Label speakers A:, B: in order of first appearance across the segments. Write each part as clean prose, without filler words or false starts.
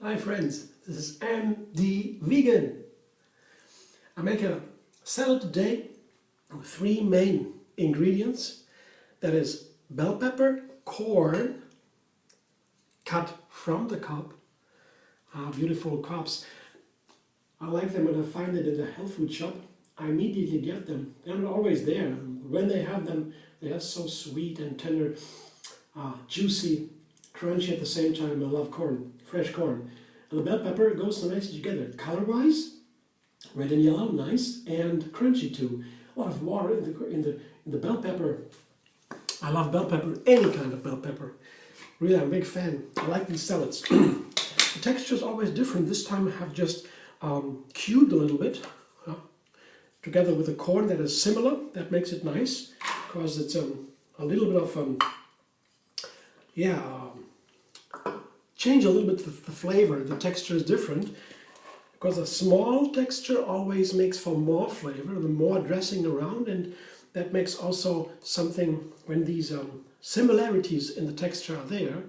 A: Hi friends, this is MD Vegan. I make a salad today with three main ingredients. That is bell pepper, corn, cut from the cob. Beautiful cobs. I like them when I find it in the health food shop. I immediately get them. They're not always there. When they have them, they are so sweet and tender, juicy, crunchy at the same time. I love corn, fresh corn. And the bell pepper goes so nicely together. Color-wise, red and yellow, nice, and crunchy too. A lot of water in the bell pepper. I love bell pepper, any kind of bell pepper. Really, I'm a big fan. I like these salads. The texture is always different. This time I have just cubed a little bit, together with the corn that is similar. That makes it nice, because it's a little bit of, change a little bit the flavor. The texture is different, because a small texture always makes for more flavor, the more dressing around, and that makes also something, when these similarities in the texture are there,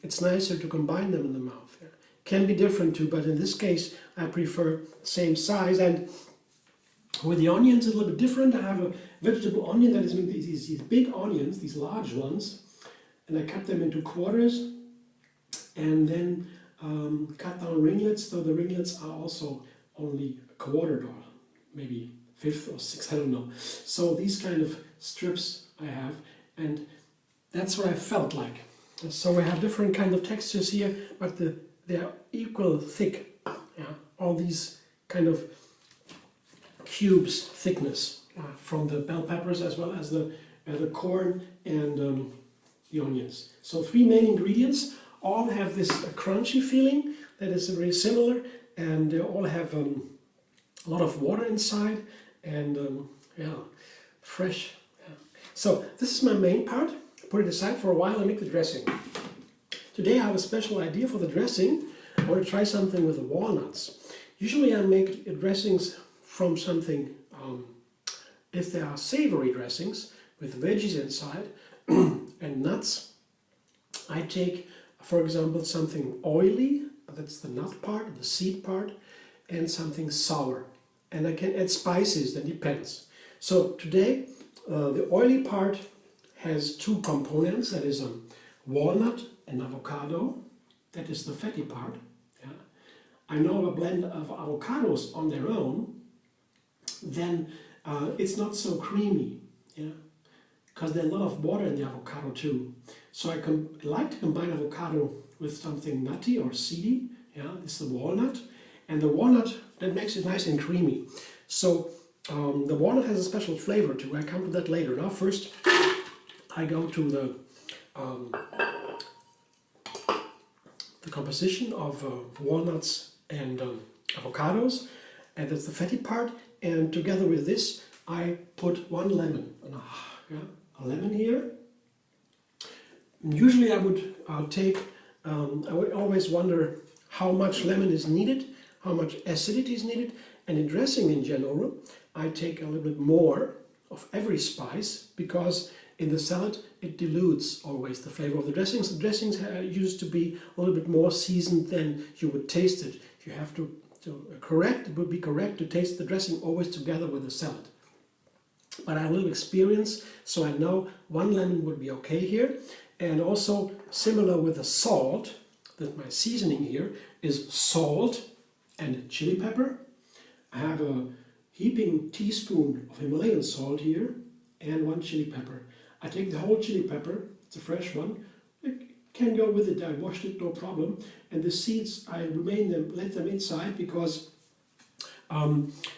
A: it's nicer to combine them in the mouth. Yeah. Can be different too, but in this case I prefer same size. And with the onions it's a little bit different. I have a vegetable onion that is these big onions, these large ones, and I cut them into quarters and then cut down ringlets, so the ringlets are also only quartered or maybe fifth or sixth, I don't know. So these kind of strips I have, and that's what I felt like. So we have different kind of textures here, but they are equal thick. Yeah? All these kind of cubes thickness from the bell peppers as well as the corn and the onions. So three main ingredients. All have this crunchy feeling that is very similar, and they all have a lot of water inside, and fresh. Yeah. So this is my main part. Put it aside for a while and make the dressing. Today I have a special idea for the dressing. I want to try something with the walnuts. Usually I make dressings from something, if they are savory dressings with veggies inside and nuts, I take, for example, something oily, that's the nut part, the seed part, and something sour. And I can add spices, that depends. So today the oily part has two components, that is walnut and avocado. That is the fatty part. Yeah. I know a blend of avocados on their own, then it's not so creamy, yeah, because there's a lot of water in the avocado too. So I like to combine avocado with something nutty or seedy. Yeah, this is the walnut, and the walnut, that makes it nice and creamy. So the walnut has a special flavor too. I come to that later. Now first I go to the composition of walnuts and avocados, and that's the fatty part. And together with this, I put one lemon, a lemon here. Usually I would take, I would always wonder how much lemon is needed, how much acidity is needed, and in dressing in general, I take a little bit more of every spice, because in the salad it dilutes always the flavor of the dressings. The dressings used to be a little bit more seasoned than you would taste it. You have to it would be correct to taste the dressing always together with the salad. But I have a little experience, so I know one lemon would be okay here. And also similar with the salt, that my seasoning here is salt and chili pepper. I have a heaping teaspoon of Himalayan salt here and one chili pepper. I take the whole chili pepper, it's a fresh one, can go with it. I washed it, no problem. And the seeds, I let them inside, because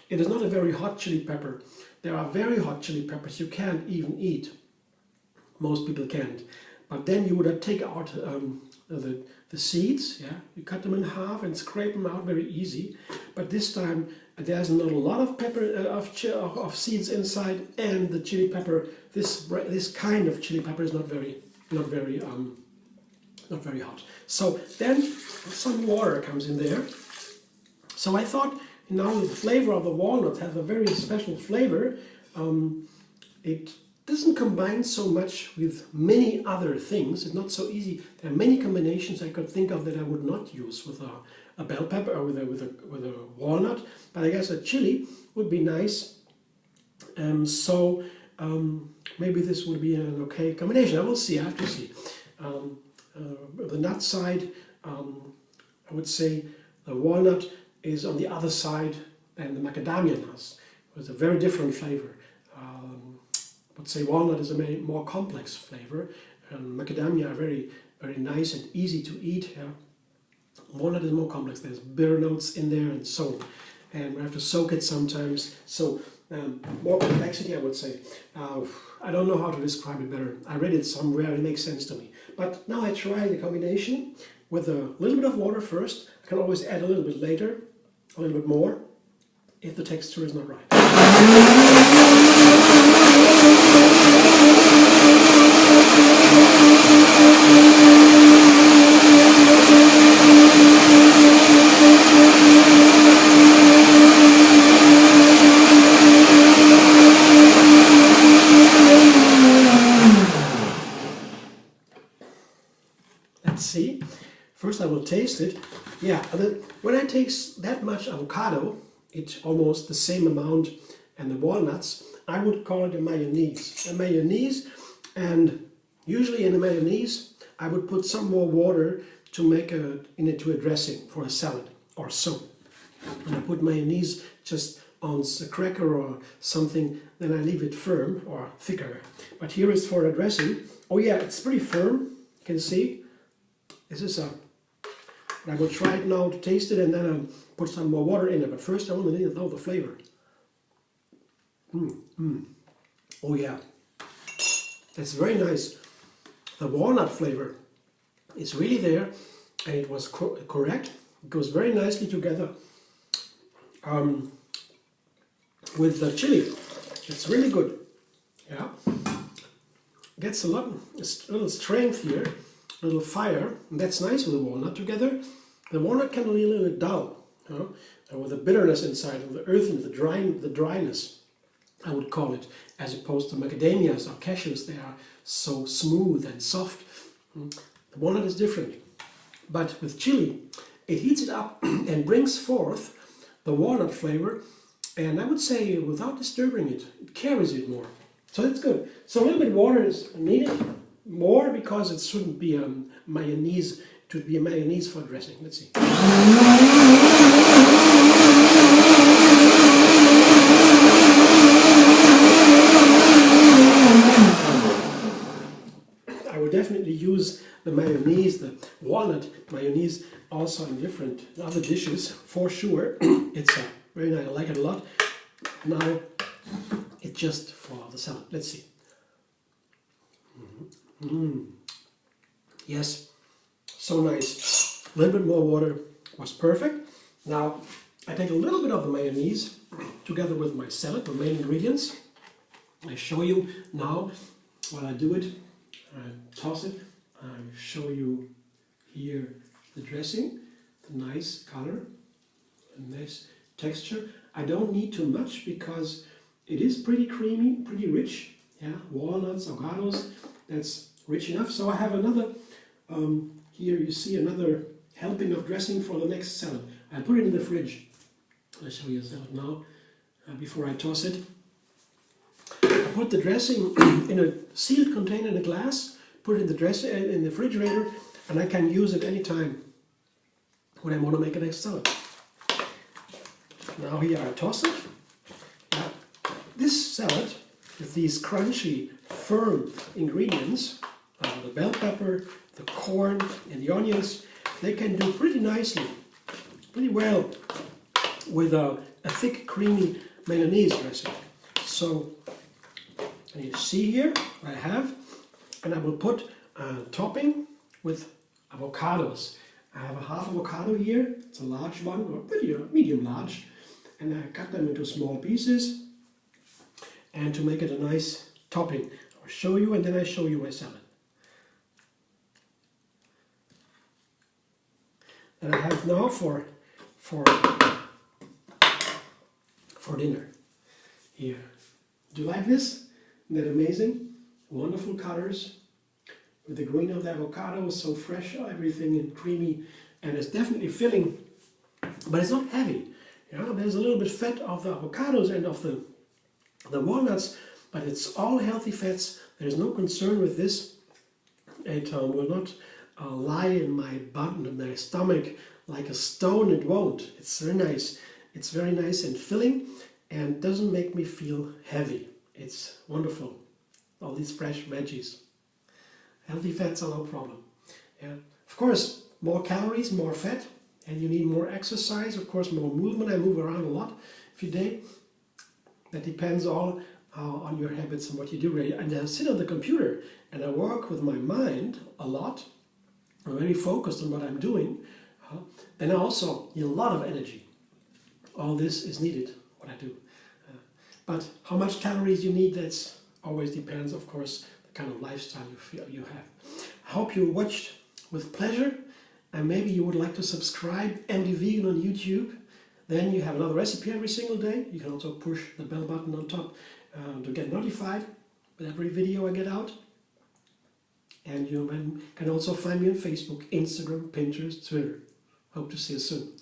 A: it is not a very hot chili pepper. There are very hot chili peppers you can't even eat. Most people can't. But then you would take out the seeds. Yeah, you cut them in half and scrape them out very easy. But this time there's not a lot of pepper of seeds inside, and the chili pepper. This kind of chili pepper is not very hot. So then some water comes in there. So I thought, now the flavor of the walnut has a very special flavor. It doesn't combine so much with many other things. It's not so easy. There are many combinations I could think of that I would not use with a bell pepper or with a walnut, but I guess a chili would be nice. Maybe this would be an okay combination. I will see. I have to see. The nut side, I would say the walnut is on the other side than the macadamia nuts. It's a very different flavor. I would say walnut is a more complex flavor, and macadamia are very, very nice and easy to eat. Yeah. Walnut is more complex. There's bitter notes in there and so on, and we have to soak it sometimes. So more complexity, I would say. I don't know how to describe it better. I read it somewhere. It makes sense to me. But now I try the combination with a little bit of water first. I can always add a little bit later, a little bit more, if the texture is not right. Let's see. First I will taste it. Yeah, when I taste that much avocado, it's almost the same amount, and the walnuts, I would call it a mayonnaise. A mayonnaise, and usually in a mayonnaise, I would put some more water to make into a dressing for a salad or so. And I put mayonnaise just on a cracker or something, then I leave it firm or thicker. But here is for a dressing. Oh yeah, it's pretty firm. You can see. This is I will try it now to taste it, and then I'll put some more water in it. But first I want to know the flavor. Oh yeah, that's very nice. The walnut flavor is really there, and it was correct. It goes very nicely together with the chili. It's really good. Yeah, gets a little strength here. A little fire, and that's nice with the walnut together. The walnut can be a little bit dull, with the bitterness inside, with the earthiness, the dryness, I would call it, as opposed to macadamias or cashews. They are so smooth and soft. The walnut is different, but with chili, it heats it up and brings forth the walnut flavor, and I would say without disturbing it, it carries it more. So it's good. So a little bit of water is needed. More because it shouldn't be a mayonnaise, it would be a mayonnaise for dressing. Let's see. I would definitely use the mayonnaise, the walnut mayonnaise, also in different other dishes, for sure. It's very nice, I like it a lot. Now, it's just for the salad. Let's see. Yes, so nice. A little bit more water was perfect. Now I take a little bit of the mayonnaise together with my salad, the main ingredients. I show you now while I do it. I toss it. I show you here the dressing, the nice color, the nice texture. I don't need too much because it is pretty creamy, pretty rich. Yeah, walnuts, avocados. That's rich enough. So I have another, here you see another helping of dressing for the next salad. I put it in the fridge. I'll show you the salad now, before I toss it. I put the dressing in a sealed container in a glass, put it in the refrigerator, and I can use it anytime when I want to make a next salad. Now here I toss it. Now, this salad with these crunchy, firm ingredients, the bell pepper, the corn, and the onions, they can do pretty nicely, pretty well with a thick, creamy mayonnaise dressing. So, and you see here what I have, and I will put a topping with avocados. I have a half avocado here. It's a large one, or pretty medium large, and I cut them into small pieces, and to make it a nice topping. I'll show you, and then I show you my salad. And I have now for dinner. Here. Do you like this? Isn't that amazing? Wonderful colors. With the green of the avocado, so fresh, everything and creamy, and it's definitely filling, but it's not heavy. There's a little bit fat of the avocados and of the walnuts, but it's all healthy fats. There's no concern with this. It will not lie in my butt and my stomach like a stone. It won't. It's very nice. It's very nice and filling, and doesn't make me feel heavy. It's wonderful. All these fresh veggies. Healthy fats are no problem. Yeah. Of course, more calories, more fat, and you need more exercise, of course, more movement. I move around a lot every day. That depends all on your habits and what you do. And I sit on the computer and I work with my mind a lot. I'm very focused on what I'm doing. Then I also need a lot of energy. All this is needed, what I do. But how much calories you need, that's always depends, of course, the kind of lifestyle you have. I hope you watched with pleasure, and maybe you would like to subscribe and be vegan on YouTube. Then you have another recipe every single day. You can also push the bell button on top to get notified with every video I get out. And you can also find me on Facebook, Instagram, Pinterest, Twitter. Hope to see you soon.